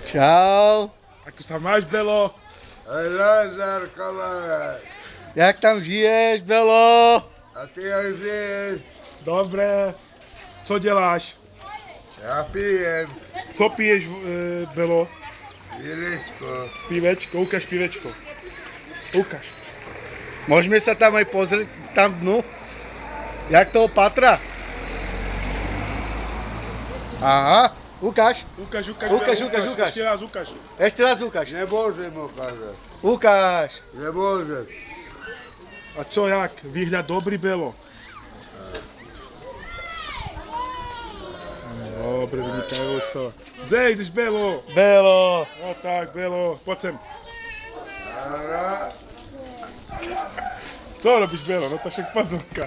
Čau. Ako sa máš, Belo? Lazar, kamarát. Jak tam žiješ, Belo? A ty jak žiješ? Dobre. Co děláš? Ja pijem. Co piješ, Belo? Pivečko. Pivečko, ukáž pivečko. Ukáž. Môžeme sa tam aj pozrieť, tam dnu? Jak toho patra? Aha, ukáž. Ukáž, Ukáž, Belo, ukáž, ukáž. Ešte raz ukáž. Ešte raz ukáž. Nemôžem ukázať. Ukáž. Nemôžem. A čo, jak? Výhľad dobrý, Belo? Dobre, vynikajúco. Kde ideš, Belo? Belo. No tak, Belo, poď sem. Ara. Co robíš, Belo? No to však padzovka.